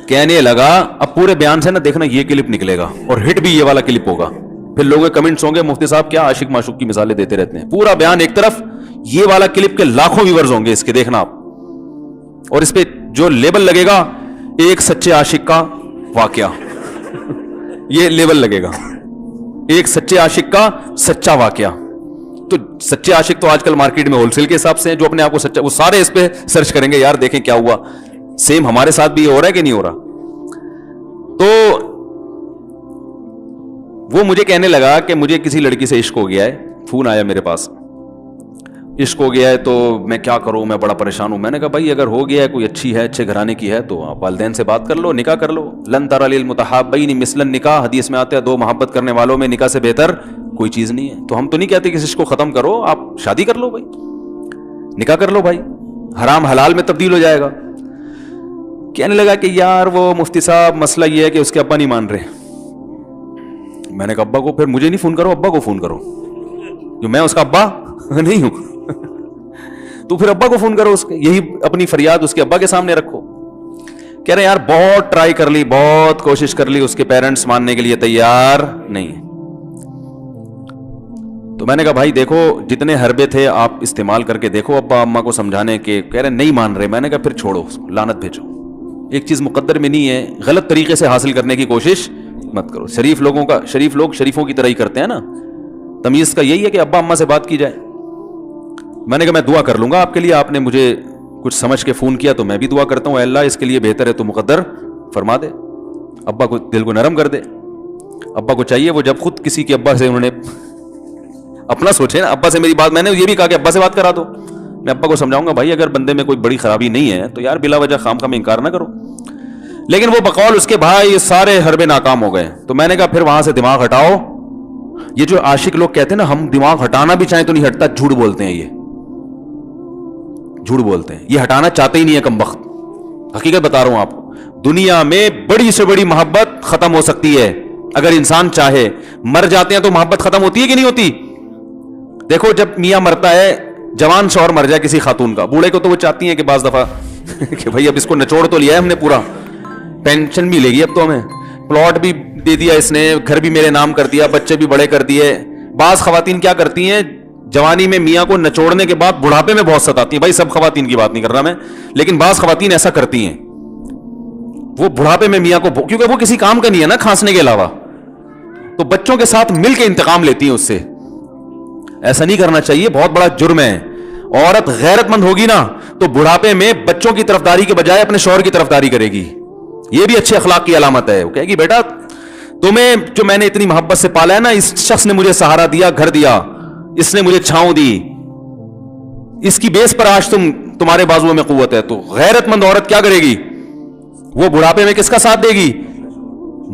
کہنے لگا اب پورے بیان سے نا دیکھنا یہ کلپ نکلے گا اور ہٹ بھی یہ والا کلپ ہوگا, پھر لوگوں کے کمنٹس ہوں گے مفتی صاحب کیا عاشق معشوق کی مثالیں دیتے رہتے ہیں. پورا بیان ایک طرف, یہ والا کلپ کے لاکھوں ویورز ہوں گے اس کے, دیکھنا آپ, اور اس پہ جو لیبل لگے گا ایک سچے عاشق کا واقعہ, یہ لیبل لگے گا ایک سچے عاشق کا سچا واقعہ. تو سچے عاشق تو آج کل مارکیٹ میں ہول سیل کے حساب سے ہیں, جو اپنے آپ کو سچا, وہ سارے اس پہ سرچ کریں گے یار دیکھیں کیا ہوا, سیم ہمارے ساتھ بھی یہ ہو رہا ہے کہ نہیں ہو رہا. تو وہ مجھے کہنے لگا کہ مجھے کسی لڑکی سے عشق ہو گیا ہے, فون آیا میرے پاس, عشق ہو گیا ہے تو میں کیا کروں, میں بڑا پریشان ہوں. میں نے کہا بھائی اگر ہو گیا ہے, کوئی اچھی ہے, اچھے گھرانے کی ہے, تو آپ والدین سے بات کر لو, نکاح کر لو. لن تری للمتحابین مثل النکاح, حدیث میں آتا ہے دو محبت کرنے والوں میں نکاح سے بہتر کوئی چیز نہیں ہے. تو ہم تو نہیں کہتے کہ اس عشق کو ختم کرو, آپ شادی کر لو بھائی, نکاح کر لو بھائی, حرام حلال میں تبدیل ہو جائے گا. کہنے لگا کہ یار وہ مفتی صاحب مسئلہ یہ ہے کہ اس کے ابا نہیں مان رہے. میں نے کہا ابا کو, پھر مجھے نہیں فون کرو, ابا کو فون کرو, جو میں اس کا ابا نہیں ہوں. تو پھر ابا کو فون کرو, اس کے یہی اپنی فریاد اس کے ابا کے سامنے رکھو. کہہ رہے یار بہت ٹرائی کر لی, بہت کوشش کر لی, اس کے پیرنٹس ماننے کے لیے تیار نہیں. تو میں نے کہا بھائی دیکھو جتنے حربے تھے آپ استعمال کر کے دیکھو ابا اماں کو سمجھانے کے. کہہ رہے نہیں مان رہے. میں نے کہا پھر چھوڑو, لعنت بھیجو, ایک چیز مقدر میں نہیں ہے, غلط طریقے سے حاصل کرنے کی کوشش مت کرو. شریف لوگ شریفوں کی طرح ہی کرتے ہیں نا, تمیز کا یہی ہے کہ ابا اماں سے بات کی جائے. میں نے کہا میں دعا کر لوں گا آپ کے لیے, آپ نے مجھے کچھ سمجھ کے فون کیا تو میں بھی دعا کرتا ہوں, اے اللہ اس کے لیے بہتر ہے تو مقدر فرما دے, ابا کو دل کو نرم کر دے. ابا کو چاہیے وہ جب خود کسی کے ابا سے انہوں نے اپنا سوچے نا, ابا سے میری بات, میں نے یہ بھی کہا کہ ابا سے بات کرا دو. میں ابا کو سمجھاؤں گا بھائی اگر بندے میں کوئی بڑی خرابی نہیں ہے تو یار بلا وجہ خام میں انکار نہ کرو. لیکن وہ بقول اس کے بھائی سارے حربے ناکام ہو گئے. تو میں نے کہا پھر وہاں سے دماغ ہٹاؤ. یہ جو عاشق لوگ کہتے ہیں نا ہم دماغ ہٹانا بھی چاہیں تو نہیں ہٹتا, جھوٹ بولتے ہیں, یہ جھوٹ بولتے ہیں, یہ ہٹانا چاہتے ہی نہیں ہے کم وقت. حقیقت بتا رہا ہوں آپ کو, دنیا میں بڑی سے بڑی محبت ختم ہو سکتی ہے اگر انسان چاہے. مر جاتے ہیں تو محبت ختم ہوتی ہے کہ نہیں ہوتی؟ دیکھو جب میاں مرتا ہے, جوان شوہر مر جائے کسی خاتون کا, بوڑھے کو تو وہ چاہتی ہیں کہ بعض دفعہ کہ بھائی اب اس کو نچوڑ تو لیا ہے ہم نے, پورا پینشن بھی لے گی اب تو ہمیں, پلاٹ بھی دے دیا اس نے, گھر بھی میرے نام کر دیا, بچے بھی بڑے کر دیے. بعض خواتین کیا کرتی ہیں, جوانی میں میاں کو نچوڑنے کے بعد بڑھاپے میں بہت ستاتی ہیں. بھائی سب خواتین کی بات نہیں کر رہا میں, لیکن بعض خواتین ایسا کرتی ہیں, وہ بڑھاپے میں میاں کو, کیونکہ وہ کسی کام کا نہیں ہے نا کھانسنے کے علاوہ, تو بچوں کے ساتھ مل کے انتقام لیتی ہیں اس سے. ایسا نہیں کرنا چاہیے, بہت بڑا جرم ہے. عورت غیرت مند ہوگی نا تو بڑھاپے میں بچوں کی طرفداری کے بجائے اپنے شوہر کی طرفداری کرے گی. یہ بھی اچھے اخلاق کی علامت ہے. وہ کہے گی بیٹا تمہیں جو میں نے اتنی محبت سے پالا ہے نا, اس شخص نے مجھے سہارا دیا, گھر دیا, اس نے مجھے چھاؤں دی, اس کی بیس پر آج تمہارے بازوؤں میں قوت ہے. تو غیرت مند عورت کیا کرے گی, وہ بڑھاپے میں کس کا ساتھ دے گی,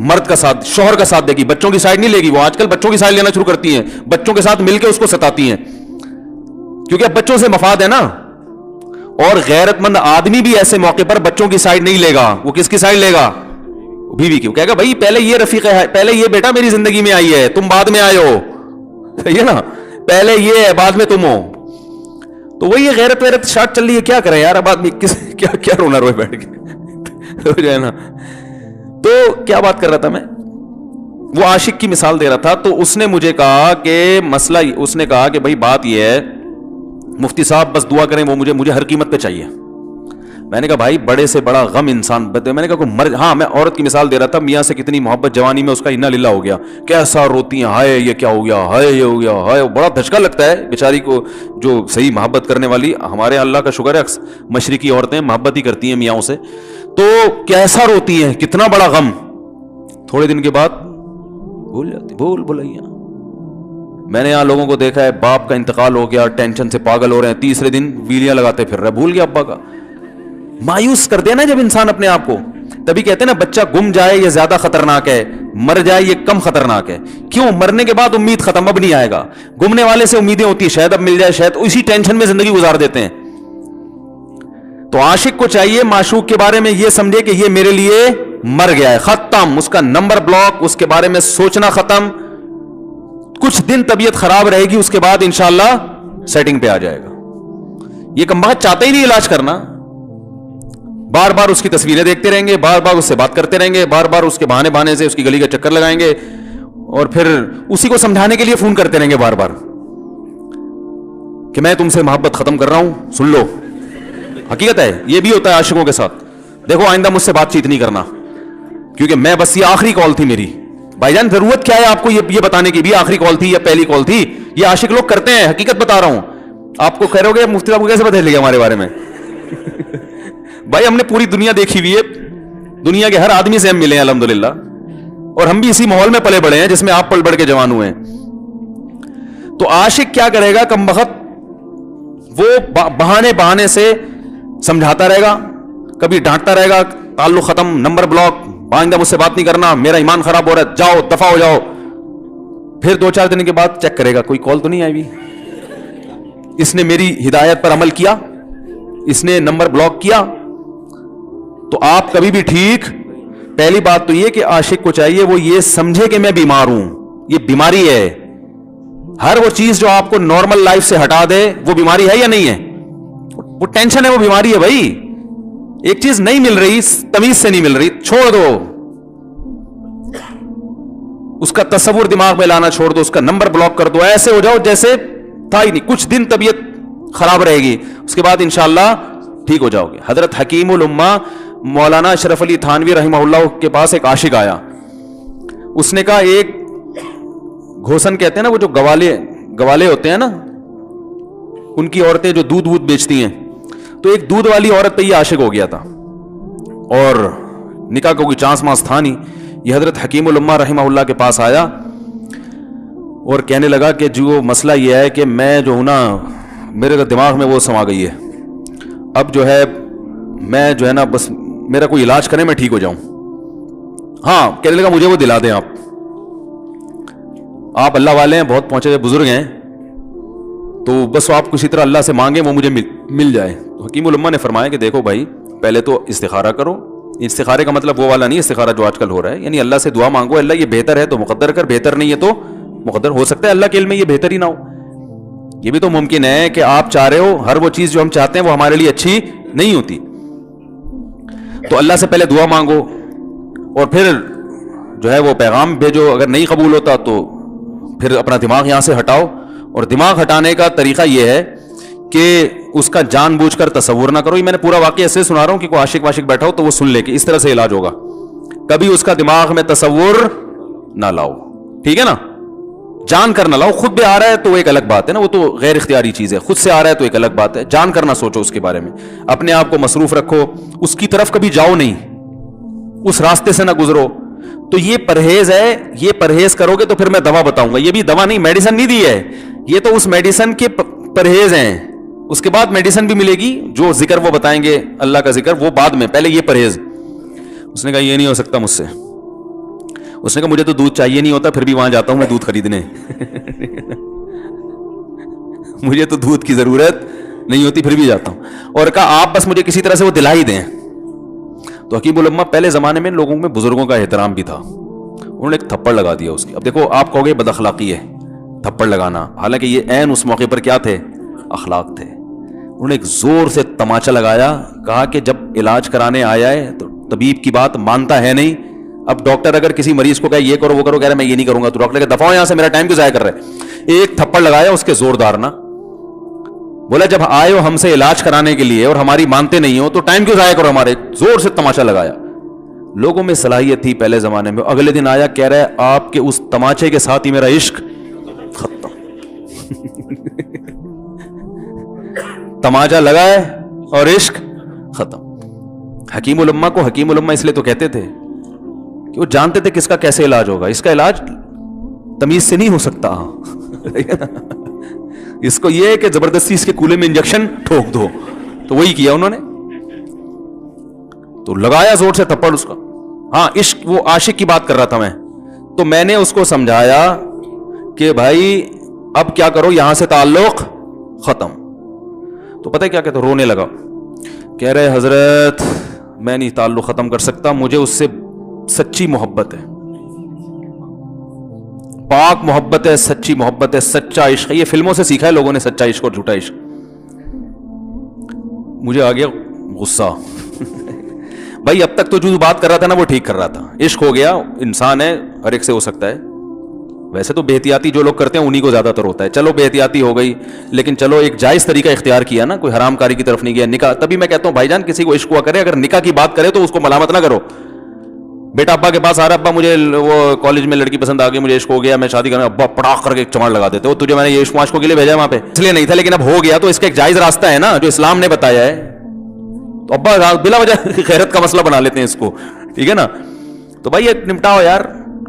مرد کا ساتھ, شوہر کا ساتھ دے گی, بچوں کی سائیڈ نہیں لے گی. وہ آج کل بچوں کی سائیڈ لینا شروع کرتی ہیں, بچوں کے ساتھ مل کے اس کو ستاتی ہیں, کیونکہ اب بچوں سے مفاد ہے نا. اور غیرت مند آدمی بھی ایسے موقع پر بچوں کی سائیڈ نہیں لے گا. وہ کس کی سائیڈ لے گا, بیوی کی. کہے گا بھائی پہلے یہ رفیق ہے, پہلے یہ بیٹا میری زندگی میں آئی ہے, تم بعد میں آئے ہو, صحیح ہے نا, پہلے یہ ہے بعد میں تم ہو. تو وہی غیرت ویرت شارٹ چل رہی ہے, کیا کریں یار اب آدمی کیا رونا روئے بیٹھ کے جو ہے نا. تو کیا بات کر رہا تھا میں, وہ عاشق کی مثال دے رہا تھا. تو اس نے مجھے کہا کہ مسئلہ, اس نے کہا کہ بھائی بات یہ ہے مفتی صاحب بس دعا کریں, وہ مجھے ہر قیمت پہ چاہیے. میں نے کہا بھائی بڑے سے بڑا غم انسان, میں نے کہا ہاں میں عورت کی مثال دے رہا تھا, میاں سے کتنی محبت جوانی میں اس کا انا للہ ہو گیا, کیسا روتی ہیں, ہائے یہ کیا ہو گیا, ہائے یہ ہو گیا, ہائے. بڑا دھچکا لگتا ہے بیچاری کو, جو صحیح محبت کرنے والی, ہمارے اللہ کا شکر ہے مشرقی عورتیں محبت ہی کرتی ہیں میاں سے, تو کیسا روتی ہیں, کتنا بڑا غم. تھوڑے دن کے بعد بھول جاتی, بھولائیاں. میں نے یہاں لوگوں کو دیکھا ہے, باپ کا انتقال ہو گیا, ٹینشن سے پاگل ہو رہے ہیں, تیسرے دن ویلیاں لگاتے پھر رہے, بھول گیا ابا کا. مایوس کر دینا جب انسان اپنے آپ کو, تبھی کہتے ہیں نا بچہ گم جائے یہ زیادہ خطرناک ہے, مر جائے یہ کم خطرناک ہے. کیوں, مرنے کے بعد امید ختم, اب نہیں آئے گا. گمنے والے سے امیدیں ہوتی ہیں شاید اب مل جائے, شاید اسی ٹینشن میں زندگی گزار دیتے ہیں. تو عاشق کو چاہیے معشوق کے بارے میں یہ سمجھے کہ یہ میرے لیے مر گیا ہے, ختم, اس کا نمبر بلاک, اس کے بارے میں سوچنا ختم. کچھ دن طبیعت خراب رہے گی, اس کے بعد انشاءاللہ سیٹنگ پہ آ جائے گا. یہ کم بخت چاہتے ہی نہیں علاج کرنا, بار بار اس کی تصویریں دیکھتے رہیں گے, بار بار اس سے بات کرتے رہیں گے, بار بار اس کے بہانے بہانے سے اس کی گلی کا چکر لگائیں گے, اور پھر اسی کو سمجھانے کے لیے فون کرتے رہیں گے بار بار کہ میں تم سے محبت ختم کر رہا ہوں, سن لو. حقیقت ہے, یہ بھی ہوتا ہے عاشقوں کے ساتھ. دیکھو آئندہ مجھ سے بات چیت نہیں کرنا, کیونکہ میں بس یہ آخری کال تھی میری. بھائی جان ضرورت کیا ہے آپ کو یہ بتانے کی بھی آخری کال تھی یا پہلی کال تھی؟ یہ عاشق لوگ کرتے ہیں, حقیقت بتا رہا ہوں. آپ کو کہہ رہے ہو گے مفتی صاحب کو کیسے بدل لیا ہمارے بارے میں؟ بھائی ہم نے پوری دنیا دیکھی ہوئی ہے, دنیا کے ہر آدمی سے ہم ملے ہیں الحمدللہ, اور ہم بھی اسی ماحول میں پلے بڑے ہیں جس میں آپ پل بڑھ کے جوان ہوئے ہیں. تو عاشق کیا کرے گا کم بخت, وہ بہانے سے سمجھاتا رہے گا, کبھی ڈانٹتا رہے گا, تعلق ختم, نمبر بلاک, آئندہ مجھ سے بات نہیں کرنا, میرا ایمان خراب ہو رہا ہے, جاؤ دفع ہو جاؤ. پھر 2-4 دن کے بعد چیک کرے گا کوئی کال تو نہیں آئی بھی, اس نے میری ہدایت پر عمل کیا, اس نے نمبر بلاک کیا. تو آپ کبھی بھی ٹھیک. پہلی بات تو یہ کہ عاشق کو چاہیے وہ یہ سمجھے کہ میں بیمار ہوں, یہ بیماری ہے. ہر وہ چیز جو آپ کو نارمل لائف سے ہٹا دے وہ بیماری ہے یا نہیں ہے؟ وہ ٹینشن ہے, وہ بیماری ہے بھائی. ایک چیز نہیں مل رہی, تمیز سے نہیں مل رہی, چھوڑ دو, اس کا تصور دماغ میں لانا چھوڑ دو, اس کا نمبر بلاک کر دو, ایسے ہو جاؤ جیسے تھا ہی نہیں. کچھ دن طبیعت خراب رہے گی, اس کے بعد انشاءاللہ ٹھیک ہو جاؤ گے. حضرت حکیم الامہ مولانا اشرف علی تھانوی رحمہ اللہ کے پاس ایک عاشق آیا. اس نے کہا ایک گھوسن کہتے ہیں نا, وہ جو گوالے ہوتے ہیں نا, ان کی عورتیں جو دودھ بیچتی ہیں, تو ایک دودھ والی عورت پہ یہ عاشق ہو گیا تھا, اور نکاح کا کوئی چانس مانس تھا نہیں. یہ حضرت حکیم الامہ رحمہ اللہ کے پاس آیا اور کہنے لگا کہ جو مسئلہ یہ ہے کہ میں جو ہوں نا, میرے دماغ میں وہ سما گئی ہے, اب جو ہے میں جو ہے نا بس میرا کوئی علاج کریں میں ٹھیک ہو جاؤں. ہاں کہنے لگا مجھے وہ دلا دیں آپ اللہ والے ہیں, بہت پہنچے ہوئے بزرگ ہیں, تو بس آپ کسی طرح اللہ سے مانگیں وہ مجھے مل جائے. تو حکیم الامہ نے فرمایا کہ دیکھو بھائی, پہلے تو استخارہ کرو. استخارے کا مطلب وہ والا نہیں استخارہ جو آج کل ہو رہا ہے, یعنی اللہ سے دعا مانگو, اللہ یہ بہتر ہے تو مقدر کر, بہتر نہیں ہے تو مقدر. ہو سکتا ہے اللہ کے علم میں یہ بہتر ہی نہ ہو, یہ بھی تو ممکن ہے کہ آپ چاہ رہے ہو ہر وہ چیز جو ہم چاہتے ہیں وہ ہمارے لیے اچھی نہیں ہوتی. تو اللہ سے پہلے دعا مانگو, اور پھر جو ہے وہ پیغام بھیجو. اگر نہیں قبول ہوتا تو پھر اپنا دماغ یہاں سے ہٹاؤ. اور دماغ ہٹانے کا طریقہ یہ ہے کہ اس کا جان بوجھ کر تصور نہ کرو. یہ میں نے پورا واقعہ ایسے سنا رہا ہوں کہ کوئی عاشق واشق بیٹھا ہو تو وہ سن لے کہ اس طرح سے علاج ہوگا. کبھی اس کا دماغ میں تصور نہ لاؤ, ٹھیک ہے نا, جان کر نہ لاؤ. خود بھی آ رہا ہے تو ایک الگ بات ہے نا, وہ تو غیر اختیاری چیز ہے. خود سے آ رہا ہے تو ایک الگ بات ہے, جان کر نہ سوچو اس کے بارے میں. اپنے آپ کو مصروف رکھو, اس کی طرف کبھی جاؤ نہیں, اس راستے سے نہ گزرو. تو یہ پرہیز ہے, یہ پرہیز کرو گے تو پھر میں دوا بتاؤں گا. یہ بھی دوا نہیں, میڈیسن نہیں دی ہے, یہ تو اس میڈیسن کے پرہیز ہیں. اس کے بعد میڈیسن بھی ملے گی, جو ذکر وہ بتائیں گے اللہ کا ذکر وہ بعد میں, پہلے یہ پرہیز. اس نے کہا یہ نہیں ہو سکتا مجھ سے. اس نے کہا مجھے تو دودھ چاہیے نہیں ہوتا, پھر بھی وہاں جاتا ہوں میں دودھ خریدنے. مجھے تو دودھ کی ضرورت نہیں ہوتی, پھر بھی جاتا ہوں. اور کہا آپ بس مجھے کسی طرح سے وہ دلا ہی دیں. تو حکیم الامہ پہلے زمانے میں لوگوں میں بزرگوں کا احترام بھی تھا, انہوں نے ایک تھپڑ لگا دیا اس کی. اب دیکھو آپ کہو گے بد اخلاقی ہے تھپڑ لگانا, حالانکہ یہ عین اس موقع پر کیا تھے, اخلاق تھے. انہوں نے ایک زور سے تماچا لگایا, کہا کہ جب علاج کرانے آیا ہے تو طبیب کی بات مانتا ہے نہیں. اب ڈاکٹر اگر کسی مریض کو کہے یہ کرو وہ کرو, کہہ رہے میں یہ نہیں کروں گا, تو ڈاکٹر کہ دفعہ یہاں سے, میرا ٹائم کیوں ضائع کر رہے. ایک تھپڑ لگایا اس کے زوردار نا, بولا جب آئے ہو ہم سے علاج کرانے کے لیے اور ہماری مانتے نہیں ہو تو ٹائم کیوں ضائع کرو ہمارے. زور سے تماچا لگایا. لوگوں میں صلاحیت تھی پہلے زمانے میں. اگلے دن آیا, کہہ رہا ہے آپ کے اس تماچے کے ساتھ ہی میرا عشق ختم. تماچا لگا ہے اور عشق ختم. حکیم الامہ کو حکیم الامہ اس لیے تو کہتے تھے کہ وہ جانتے تھے کس کا کیسے علاج ہوگا. اس کا علاج تمیز سے نہیں ہو سکتا. اس کو یہ ہے کہ زبردستی اس کے کولے میں انجیکشن ٹھوک دو, تو وہی کیا انہوں نے. تو لگایا زور سے تھپڑ اس کا. ہاں عشق, وہ عاشق کی بات کر رہا تھا میں, تو میں نے اس کو سمجھایا کہ بھائی اب کیا کرو, یہاں سے تعلق ختم. تو پتہ ہے کیا کہتا, رونے لگا, کہہ رہے حضرت میں نہیں تعلق ختم کر سکتا, مجھے اس سے سچی محبت ہے, پاک محبت ہے, سچی محبت ہے, سچا عشق ہے. یہ فلموں سے سیکھا ہے لوگوں نے, سچا عشق اور جھوٹا عشق. مجھے آ گیا غصہ. بھائی اب تک تو جو بات کر رہا تھا نا وہ ٹھیک کر رہا تھا, عشق ہو گیا, انسان ہے, ہر ایک سے ہو سکتا ہے. ویسے تو بے احتیاطی جو لوگ کرتے ہیں انہی کو زیادہ تر ہوتا ہے. چلو بے احتیاطی ہو گئی, لیکن چلو ایک جائز طریقہ اختیار کیا نا, کوئی حرام کاری کی طرف نہیں گیا. نکاح, تبھی میں کہتا ہوں بھائی جان کسی کو عشق ہوا کرے, اگر نکاح کی بات کرے تو اس کو ملامت نہ کرو. بیٹا ابا کے پاس آ رہا, ابا مجھے وہ کالج میں لڑکی پسند آ گئی, مجھے عشق ہو گیا, میں شادی کرنا, ابا پڑاخ کر کے ایک چماڑ لگا دیتے ہو, تجھے میں نے یہ عشق معاشقوں کے لیے بھیجا وہاں پہ, اس لیے نہیں تھا, لیکن اب ہو گیا تو اس کا ایک جائز راستہ ہے نا جو اسلام نے بتایا ہے. تو ابا بلا وجہ غیرت کا مسئلہ بنا لیتے ہیں اس کو, ٹھیک ہے نا. تو بھائی یہ نمٹاؤ یار.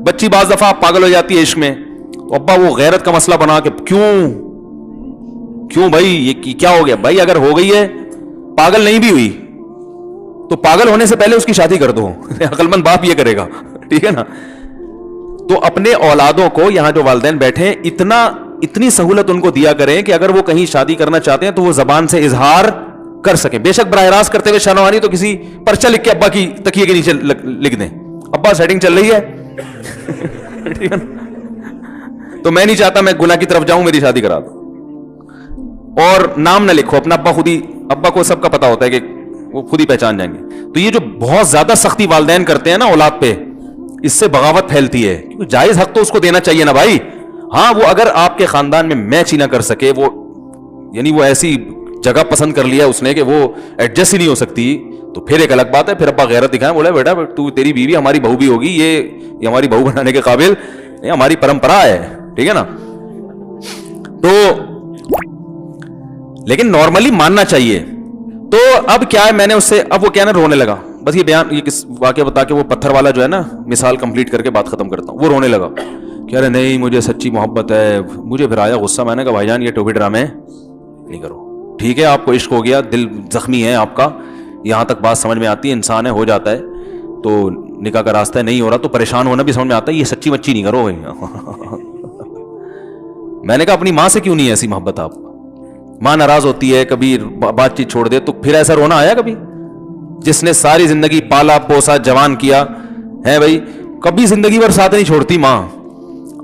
بچی بعض دفعہ پاگل ہو جاتی ہے عشق میں, تو ابا وہ غیرت کا مسئلہ بنا کے کیوں بھائی یہ کیا ہو گیا. بھائی اگر ہو گئی ہے, پاگل نہیں بھی ہوئی تو پاگل ہونے سے پہلے اس کی شادی کر دو. عقل مند باپ یہ کرے گا, ٹھیک ہے نا. تو اپنے اولادوں کو, یہاں جو والدین بیٹھے ہیں, اتنی سہولت ان کو دیا کریں کہ اگر وہ کہیں شادی کرنا چاہتے ہیں تو وہ زبان سے اظہار کر سکیں. بے شک براہ راست کرتے ہوئے شرمانی تو کسی پرچہ لکھ کے ابا کی تکیے کے نیچے لکھ دیں, ابا سیٹنگ چل رہی ہے, ٹھیک ہے نا, تو میں نہیں چاہتا میں گناہ کی طرف جاؤں, میری شادی کرا دو. اور نام نہ لکھو اپنا, ابا کو سب کا پتا ہوتا ہے کہ وہ خود ہی پہچان جائیں گے. تو یہ جو بہت زیادہ سختی والدین کرتے ہیں نا اولاد پہ, اس سے بغاوت پھیلتی ہے. جائز حق تو اس کو دینا چاہیے نا بھائی. ہاں وہ اگر آپ کے خاندان میں میچ ہی نہ کر سکے, وہ یعنی وہ ایسی جگہ پسند کر لیا اس نے کہ وہ ایڈجسٹ ہی نہیں ہو سکتی, تو پھر ایک الگ بات ہے. پھر ابا غیرت دکھائیں, بولے بیٹا تو تیری بیوی ہماری بہو بھی ہوگی, یہ ہماری بہو بنانے کے قابل, یہ ہماری پرمپرا ہے, ٹھیک ہے نا. تو لیکن نارملی ماننا چاہیے. تو اب کیا ہے, میں نے اس سے, اب وہ کیا نا رونے لگا. بس یہ بیان, یہ کس واقعہ بتا کے وہ پتھر والا جو ہے نا مثال کمپلیٹ کر کے بات ختم کرتا ہوں. وہ رونے لگا, کہہ رہے نہیں مجھے سچی محبت ہے. مجھے پھر آیا غصہ, میں نے کہا بھائی جان یہ ٹوپی ڈرامے نہیں کرو. ٹھیک ہے آپ کو عشق ہو گیا, دل زخمی ہے آپ کا, یہاں تک بات سمجھ میں آتی ہے, انسان ہے, ہو جاتا ہے. تو نکاح کا راستہ نہیں ہو رہا تو پریشان ہونا بھی سمجھ میں آتا ہے, یہ سچی مچی نہیں کرو بھائی. میں نے کہا اپنی ماں سے کیوں نہیں ایسی محبت آپ, ماں ناراض ہوتی ہے, کبھی بات چیت چھوڑ دے تو پھر ایسا رونا آیا کبھی؟ جس نے ساری زندگی پالا پوسا جوان کیا ہے بھائی, کبھی زندگی بھر ساتھ نہیں چھوڑتی ماں.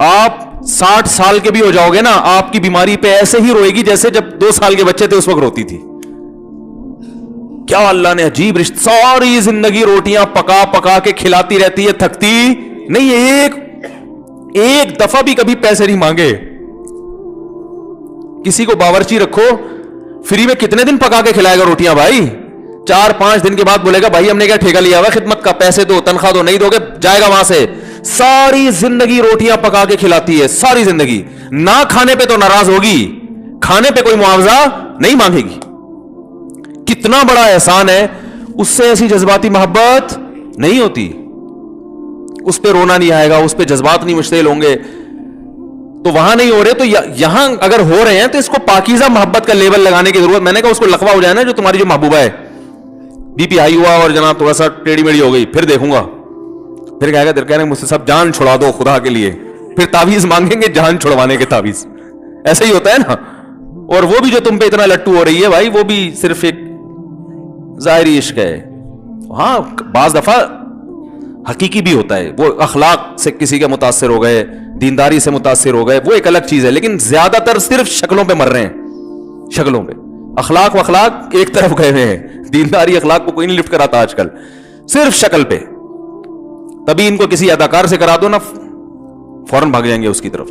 آپ 60 سال کے بھی ہو جاؤ گے نا, آپ کی بیماری پہ ایسے ہی روئے گی جیسے جب 2 سال کے بچے تھے اس وقت روتی تھی. کیا اللہ نے عجیب رشتہ, ساری زندگی روٹیاں پکا پکا کے کھلاتی رہتی ہے, تھکتی نہیں, ایک دفعہ بھی کبھی پیسے نہیں مانگے. کسی کو باورچی رکھو, فری میں کتنے دن پکا کے کھلائے گا روٹیاں بھائی؟ 4-5 دن کے بعد بولے گا بھائی ہم نے کیا ٹھیکہ لیا ہوا خدمت کا, پیسے دو, تنخواہ دو, نہیں دو گے جائے گا وہاں سے. ساری زندگی روٹیاں پکا کے کھلاتی ہے, ساری زندگی. نہ کھانے پہ تو ناراض ہوگی, کھانے پہ کوئی معاوضہ نہیں مانگے گی. کتنا بڑا احسان ہے, اس سے ایسی جذباتی محبت نہیں ہوتی. اس پہ رونا نہیں آئے گا, اس پہ جذبات نہیں مشتعل ہوں گے. تو وہاں نہیں ہو رہے, تو یہاں اگر ہو رہے ہیں تو اس کو پاکیزہ محبت کا لیبل لگانے کی ضرورت. میں نے کہا اس کو لقوہ ہو جائے نا جو تمہاری جو محبوبہ ہے, بی پی ہائی ہوا اور جناب تھوڑا سا ٹیڑھی میڑھی ہو گئی, پھر دیکھوں گا, پھر کہے گا کہہ رہے مجھ سے سب جان چھڑا دو خدا کے لیے, پھر تعویذ مانگیں گے جان چھڑوانے کے تعویذ. ایسا ہی ہوتا ہے نا. اور وہ بھی جو تم پہ اتنا لٹو ہو رہی ہے بھائی, وہ بھی صرف ایک ظاہری عشق ہے. ہاں بعض دفعہ حقیقی بھی ہوتا ہے, وہ اخلاق سے کسی کے متاثر ہو گئے, دینداری سے متاثر ہو گئے, وہ ایک الگ چیز ہے. لیکن زیادہ تر صرف شکلوں پہ مر رہے ہیں, شکلوں پہ. اخلاق و اخلاق ایک طرف گئے ہوئے ہیں, دینداری اخلاق کو کوئی نہیں لفٹ کراتا آج کل, صرف شکل پہ. تبھی ان کو کسی اداکار سے کرا دو نا, فوراً بھاگ جائیں گے اس کی طرف.